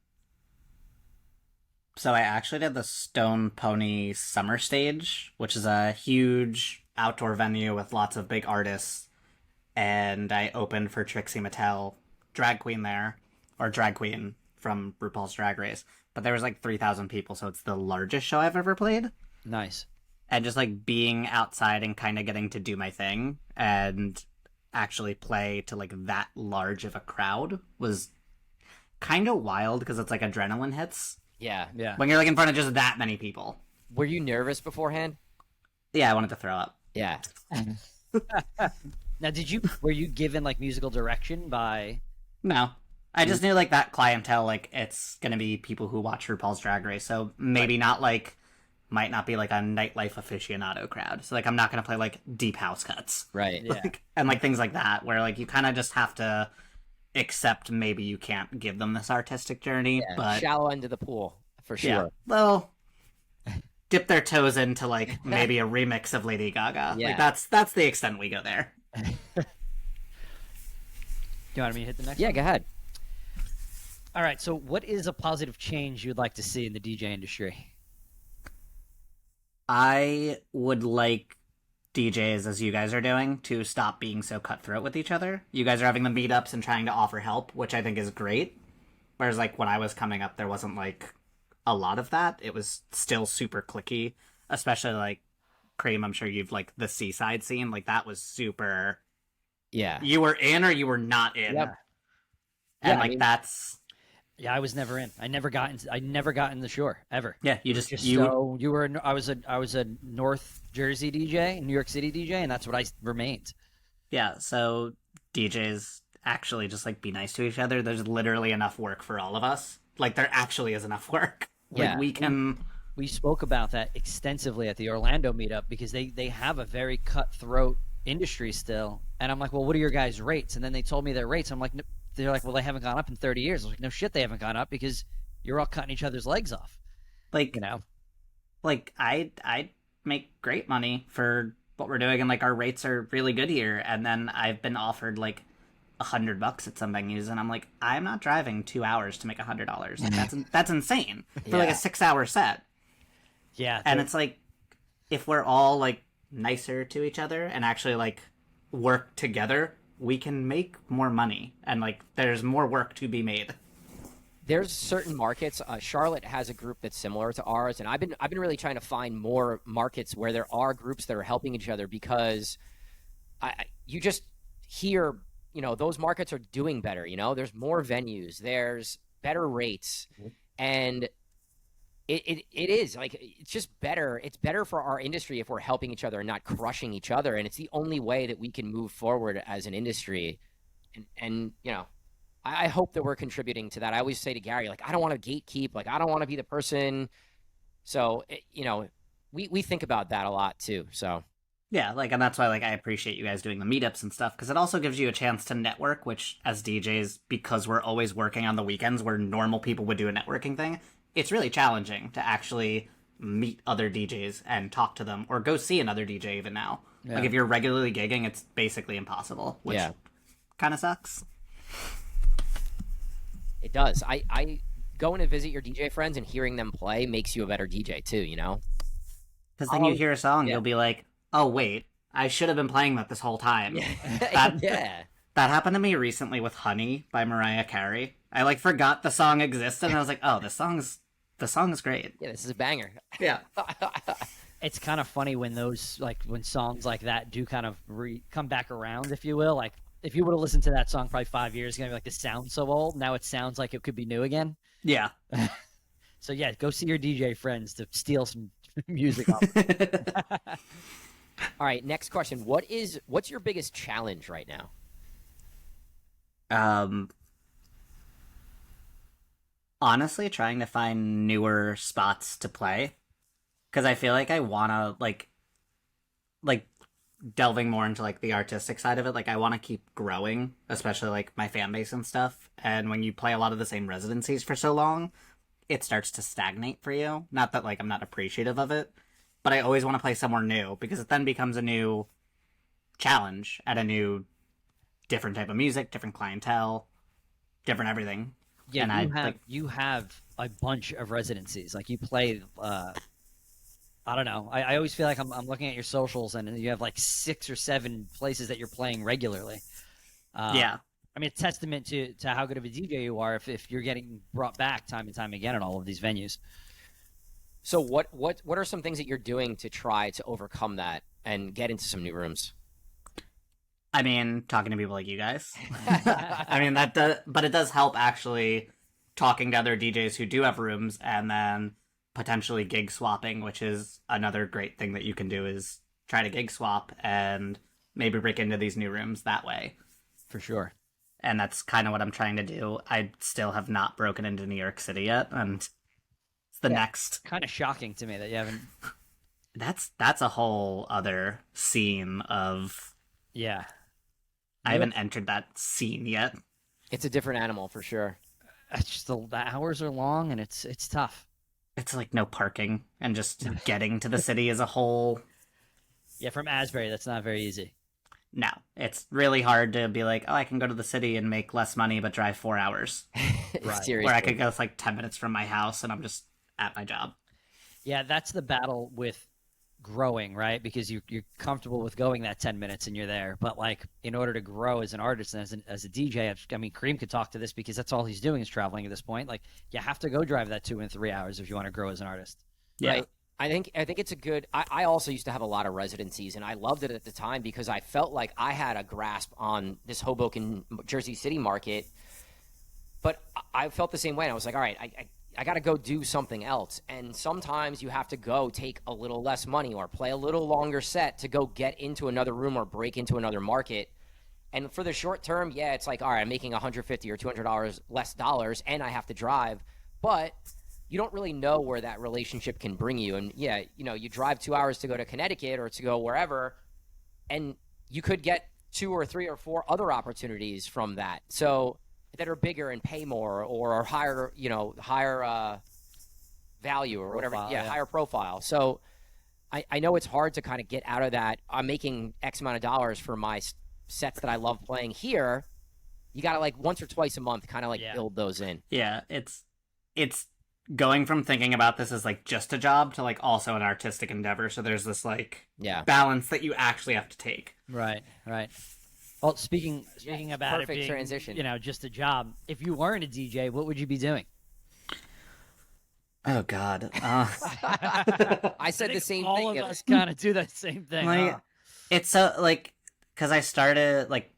I actually did the Stone Pony Summer Stage, which is a huge outdoor venue with lots of big artists. And I opened for Trixie Mattel, drag queen there, or drag queen from RuPaul's Drag Race. But there was like 3,000 people, so it's the largest show I've ever played. Nice. And just like being outside and kind of getting to do my thing and actually play to like that large of a crowd was kind of wild, because it's like adrenaline hits. Yeah. When you're like in front of just that many people. Were you nervous beforehand? Yeah, I wanted to throw up. Yeah. Now, were you given like musical direction by? No, I just knew like that clientele, like it's gonna be people who watch RuPaul's Drag Race, so maybe not like, might not be like a nightlife aficionado crowd. So like I'm not gonna play like deep house cuts, right? Yeah, and like things like that, where like you kind of just have to accept maybe you can't give them this artistic journey, but shallow end of the pool for sure. Yeah, well, dip their toes into like maybe a remix of Lady Gaga. Yeah. Like that's the extent we go there. Do you want me to hit the next one? Yeah, go ahead. All right, so what is a positive change you'd like to see in the DJ industry? I would like DJs, as you guys are doing, to stop being so cutthroat with each other. You guys are having the meetups and trying to offer help, which I think is great. Whereas like when I was coming up, there wasn't like a lot of that. It was still super cliquey, especially like Cream. I'm sure you've like the Seaside scene. Like that was super. Yeah. You were in or you were not in. Yep. And like that's. Yeah, I was never in. I never got in the shore ever. Yeah, you were. I was a North Jersey DJ, New York City DJ, and that's what I remained. Yeah, so DJs actually just like be nice to each other. There's literally enough work for all of us. Like there actually is enough work. Yeah, like, we can. We spoke about that extensively at the Orlando meetup because they have a very cutthroat industry still. And I'm like, well, what are your guys' rates? And then they told me their rates. I'm like, no, they're like, well, they haven't gone up in 30 years. I was like, no shit, they haven't gone up because you're all cutting each other's legs off. Like, You know? like I make great money for what we're doing, and like our rates are really good here. And then I've been offered like $100 at some venues, and I'm like, I'm not driving 2 hours to make $100. Like that's insane for like a 6-hour set. Yeah. And it's like, if we're all like nicer to each other and actually like work together, we can make more money, and like there's more work to be made. There's certain markets. Charlotte has a group that's similar to ours, and I've been really trying to find more markets where there are groups that are helping each other, because you just hear, those markets are doing better. There's more venues, there's better rates, and it is like, it's just better. It's better for our industry if we're helping each other and not crushing each other, and it's the only way that we can move forward as an industry. And I hope that we're contributing to that. I always say to Gary, like, I don't want to gatekeep. Like, I don't want to be the person. So, we think about that a lot too. So, Yeah, like, and that's why like I appreciate you guys doing the meetups and stuff, because it also gives you a chance to network, which as DJs, because we're always working on the weekends where normal people would do a networking thing, it's really challenging to actually meet other DJs and talk to them, or go see another DJ even now. Yeah. Like, if you're regularly gigging, it's basically impossible, which kind of sucks. it does. I going to visit your DJ friends and hearing them play makes you a better DJ too, Because then you hear a song, you'll be like, oh, wait, I should have been playing that this whole time. Yeah. That happened to me recently with Honey by Mariah Carey. I like forgot the song existed, and I was like, oh, the song's great. Yeah, this is a banger. Yeah. It's kind of funny when when songs like that do kind of come back around, if you will. Like, if you would have listened to that song probably 5 years ago, you'd be like, this sounds so old. Now it sounds like it could be new again. Yeah. So yeah, go see your DJ friends to steal some music off. All right, next question. What's your biggest challenge right now? Honestly, trying to find newer spots to play, because I feel like I wanna like delving more into like the artistic side of it. Like, I want to keep growing, especially like my fan base and stuff. And when you play a lot of the same residencies for so long, it starts to stagnate for you. Not that like I'm not appreciative of it, but I always want to play somewhere new, because it then becomes a new challenge at a new, different type of music, different clientele, different everything. Yeah, And you have a bunch of residencies. Like, you play, I don't know. I always feel like I'm looking at your socials, and you have like 6 or 7 places that you're playing regularly. Yeah. I mean, it's testament to how good of a DJ you are if you're getting brought back time and time again at all of these venues. So what are some things that you're doing to try to overcome that and get into some new rooms? I mean, talking to people like you guys. I mean, but it does help actually talking to other DJs who do have rooms, and then potentially gig swapping, which is another great thing that you can do, is try to gig swap and maybe break into these new rooms that way. For sure. And that's kind of what I'm trying to do. I still have not broken into New York City yet, and it's the next. Kind of shocking to me that you haven't. That's a whole other scene of. Yeah. I haven't entered that scene yet. It's a different animal for sure. It's just the hours are long, and it's tough. It's like no parking, and just getting to the city as a whole. Yeah, from Asbury, that's not very easy. No, it's really hard to be like, oh, I can go to the city and make less money, but drive 4 hours. Right. Seriously. Where I could go like 10 minutes from my house, and I'm just at my job. Yeah, that's the battle with growing, right? Because you're comfortable with going that 10 minutes and you're there. But like, in order to grow as an artist and as a DJ, I mean, Kareem could talk to this because that's all he's doing is traveling at this point. Like, you have to go drive that 2 and 3 hours if you want to grow as an artist. Yeah. Right. I think it's a good. I also used to have a lot of residencies, and I loved it at the time because I felt like I had a grasp on this Hoboken, Jersey City market. But I felt the same way. And I was like, all right, I got to go do something else. And sometimes you have to go take a little less money or play a little longer set to go get into another room or break into another market. And for the short term, yeah, it's like, all right, I'm making $150 or $200 less dollars, and I have to drive, but you don't really know where that relationship can bring you. And yeah, you drive 2 hours to go to Connecticut or to go wherever, and you could get 2 or 3 or 4 other opportunities from that. So that are bigger and pay more or are higher, higher value or whatever. Profile, Yeah, yeah. higher profile. So I know it's hard to kind of get out of that. I'm making X amount of dollars for my sets that I love playing here. You got to like once or twice a month kind of like build those in. Yeah, it's going from thinking about this as like just a job to like also an artistic endeavor. So there's this like balance that you actually have to take. Right. Well, speaking about perfect it being, transition. Just a job. If you weren't a DJ, what would you be doing? Oh God. I said the same thing. All of us kind of do that same thing. Like, it's so like because I started like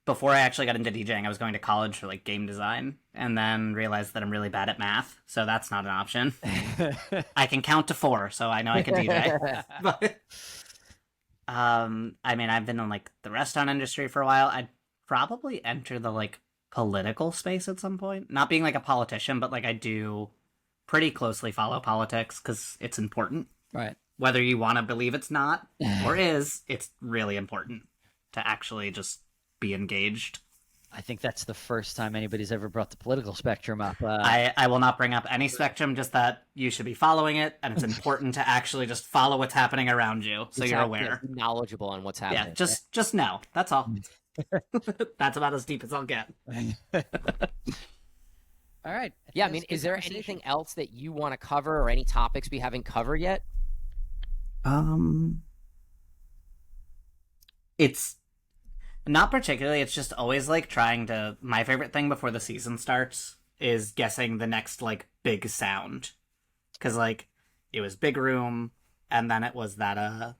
before I actually got into DJing, I was going to college for like game design, and then realized that I'm really bad at math, so that's not an option. I can count to 4, so I know I can DJ. But, I mean, I've been in like the restaurant industry for a while. I'd probably enter the like political space at some point. Not being like a politician, but like I do pretty closely follow politics because it's important. Right. Whether you want to believe it's not or is, it's really important to actually just be engaged. I think that's the first time anybody's ever brought the political spectrum up. I will not bring up any spectrum, just that you should be following it, and it's important to actually just follow what's happening around you, so you're aware. Knowledgeable on what's happening. Yeah, just know. That's all. That's about as deep as I'll get. All right. Yeah, I mean, is there anything else that you want to cover or any topics we haven't covered yet? It's not particularly. It's just always like trying to. My favorite thing before the season starts is guessing the next like big sound, because like it was Big Room, and then it was that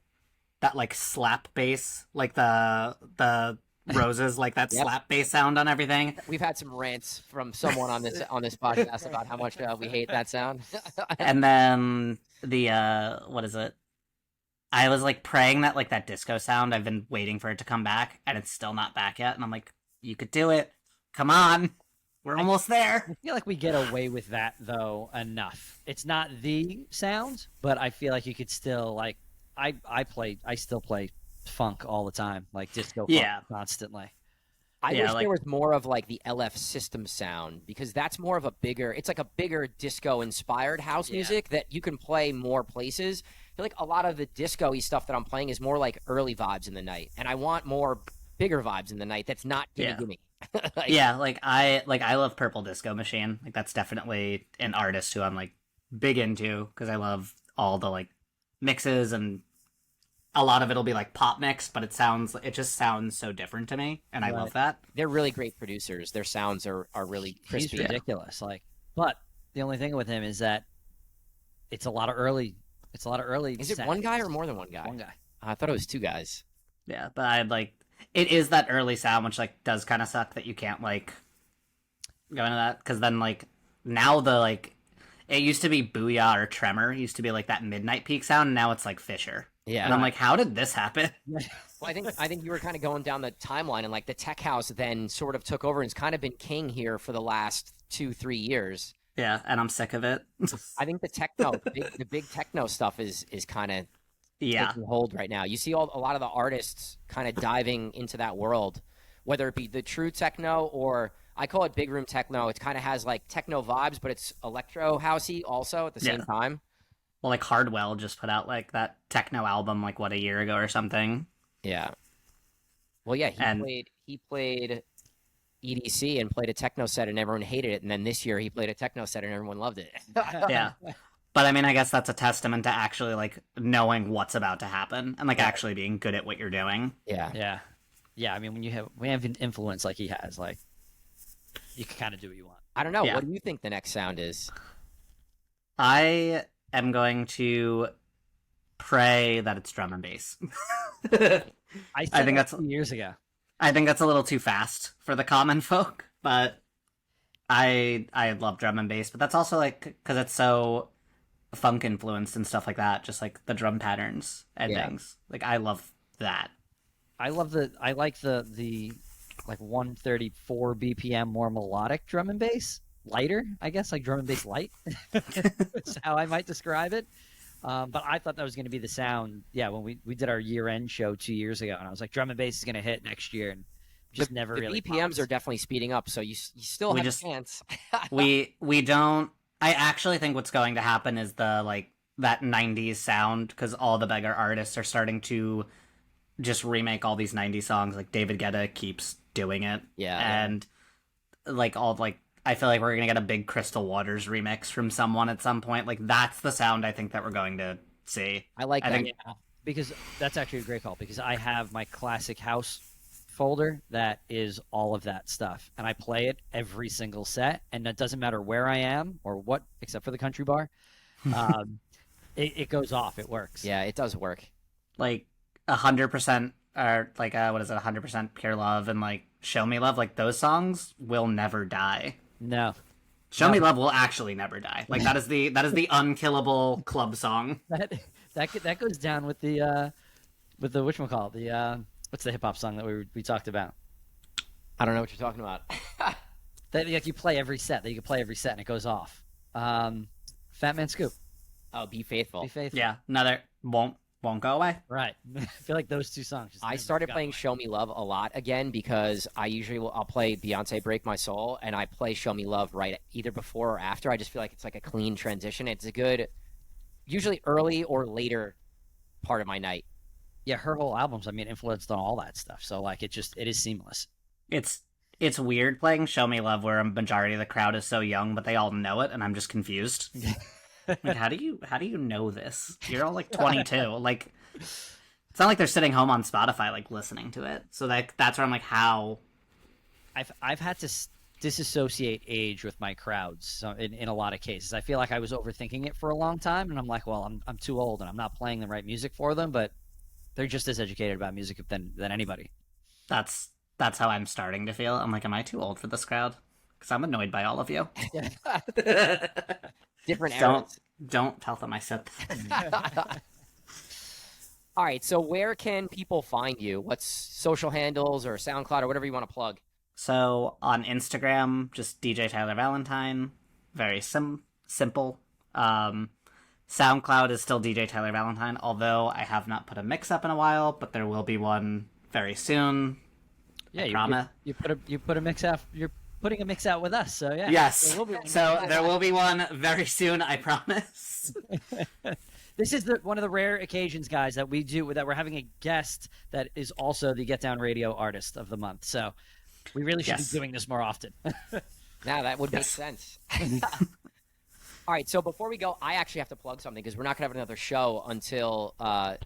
like slap bass, like the Roses, like that slap bass sound on everything. We've had some rants from someone on this podcast about how much we hate that sound. And then the what is it? I was like praying that like that disco sound. I've been waiting for it to come back, and it's still not back yet. And I'm like, you could do it. Come on, we're almost there. I feel like we get away with that though enough. It's not the sound, but I feel like you could still like. I still play funk all the time, like disco funk constantly. I wish there was more of like the LF System sound, because that's more of a bigger, it's like a bigger disco inspired house music that you can play more places. I feel like a lot of the disco-y stuff that I'm playing is more like early vibes in the night, and I want more bigger vibes in the night that's not gimme. I love Purple Disco Machine. Like that's definitely an artist who I'm like big into, because I love all the like mixes, and a lot of it'll be like pop mix, but it just sounds so different to me, and I love that. They're really great producers. Their sounds are really crispy. He's ridiculous. But the only thing with him is that it's a lot of early. Is it one guy or more than one guy? One guy. I thought it was 2 guys. Yeah, but I'd like it is that early sound, which like does kind of suck that you can't like go into that, because then like now the like it used to be Booyah or Tremor used to be like that midnight peak sound, and now it's like Fisher. Yeah, and I'm like, how did this happen? Well, I think you were kind of going down the timeline, and like the tech house then sort of took over and it's kind of been king here for the last 2-3 years. Yeah, and I'm sick of it. I think the techno, the big techno stuff is kind of taking hold right now. You see a lot of the artists kind of diving into that world, whether it be the true techno or I call it big room techno. It kind of has like techno vibes, but it's electro housey also at the same time. Well, like Hardwell just put out like that techno album like a year ago or something. Yeah. Well, yeah, he played EDC and played a techno set and everyone hated it, and then this year he played a techno set and everyone loved it. Yeah. But I mean, I guess that's a testament to actually like knowing what's about to happen and like actually being good at what you're doing. Yeah. I mean, when you have an influence like he has, like you can kind of do what you want. I don't know. Yeah. What do you think the next sound is? I am going to pray that it's drum and bass. I think that's years ago. I think that's a little too fast for the common folk, but I love drum and bass. But that's also like because it's so funk influenced and stuff like that. Just like the drum patterns and things. Like I love that. I like the like 134 BPM more melodic drum and bass, lighter, I guess, like drum and bass light. That's how I might describe it. But I thought that was going to be the sound. Yeah, when we did our year-end show 2 years ago, and I was like, drum and bass is going to hit next year, and just never the really. BPMs popped. are definitely speeding up, so you still have a chance. we don't. I actually think what's going to happen is that 90s sound, because all the bigger artists are starting to just remake all these 90s songs. Like David Guetta keeps doing it. Yeah. And I feel like we're gonna get a big Crystal Waters remix from someone at some point. Like that's the sound I think that we're going to see. I like that. think, Because that's actually a great call, because I have my classic house folder that is all of that stuff, and I play it every single set, and it doesn't matter where I am or what, except for the country bar. It goes off. It works. Yeah, it does work. Like 100% or what is it, 100% Pure Love and like Show Me Love, like those songs will never die. No. Show Me Love will actually never die. Like that is the unkillable club song. That goes down with the whatchamacallit, the what's the hip hop song that we talked about? I don't know what you're talking about. That you play every set. That you can play every set and it goes off. Fat Man Scoop. Oh, Be Faithful. Be Faithful. Yeah, another won't go away. Right. I feel like those two songs. Just I never started got playing away. Show Me Love a lot again because I'll play Beyonce Break My Soul, and I play Show Me Love right either before or after. I just feel like it's like a clean transition. It's a good, usually early or later part of my night. Yeah, her whole albums, I mean, influenced on all that stuff. So like it is seamless. It's weird playing Show Me Love where a majority of the crowd is so young, but they all know it, and I'm just confused. Like, how do you know this? You're all like 22. Like, it's not like they're sitting home on Spotify like listening to it. So that's where I'm like, how? I've had to disassociate age with my crowds. So in a lot of cases, I feel like I was overthinking it for a long time, and I'm like, well, I'm too old, and I'm not playing the right music for them. But they're just as educated about music than anybody. That's how I'm starting to feel. I'm like, am I too old for this crowd? Because I'm annoyed by all of you. Different eras. Don't tell them I said that. All right, so where can people find you? What's social handles or SoundCloud or whatever you want to plug? So on Instagram, just DJ Tyler Valentine. Very simple. SoundCloud is still DJ Tyler Valentine, although I have not put a mix up in a while, but there will be one very soon. Yeah, promise. You put a mix out. You're putting a mix out with us, so yeah. Yes. There will be one. So there will be one very soon, I promise. This is one of the rare occasions, guys, that we're having a guest that is also the Get Down Radio Artist of the Month. So we really should be doing this more often. Now that would make sense. All right, so before we go, I actually have to plug something because we're not going to have another show until I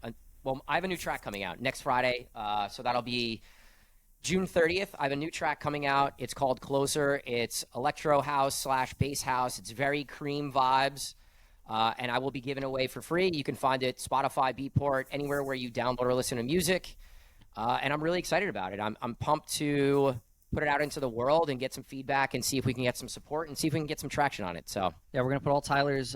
have a new track coming out next Friday, so that'll be June 30th. I have a new track coming out. It's called Closer. It's electro house / bass house. It's very Cream vibes, and I will be giving away for free. You can find it Spotify, Beatport, anywhere where you download or listen to music, and I'm really excited about it. I'm pumped to put it out into the world and get some feedback and see if we can get some support and see if we can get some traction on it. So yeah, we're going to put all Tyler's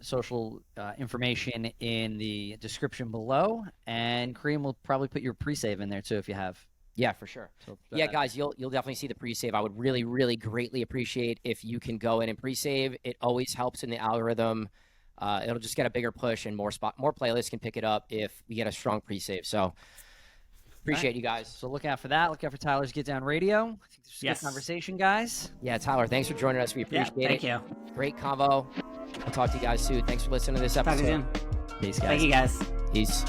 social information in the description below, and Kareem will probably put your pre-save in there too if you have. Yeah, for sure. So, yeah, guys, you'll definitely see the pre-save. I would really, really greatly appreciate if you can go in and pre-save. It always helps in the algorithm. It'll just get a bigger push, and more playlists can pick it up if we get a strong pre-save. So appreciate you guys. So look out for that. Look out for Tyler's Get Down Radio. I think this was a good conversation, guys. Yeah, Tyler, thanks for joining us. We appreciate it. Thank you. Great convo. I'll talk to you guys soon. Thanks for listening to this episode. Talk to you soon. Peace, guys. Thank you, guys. Peace.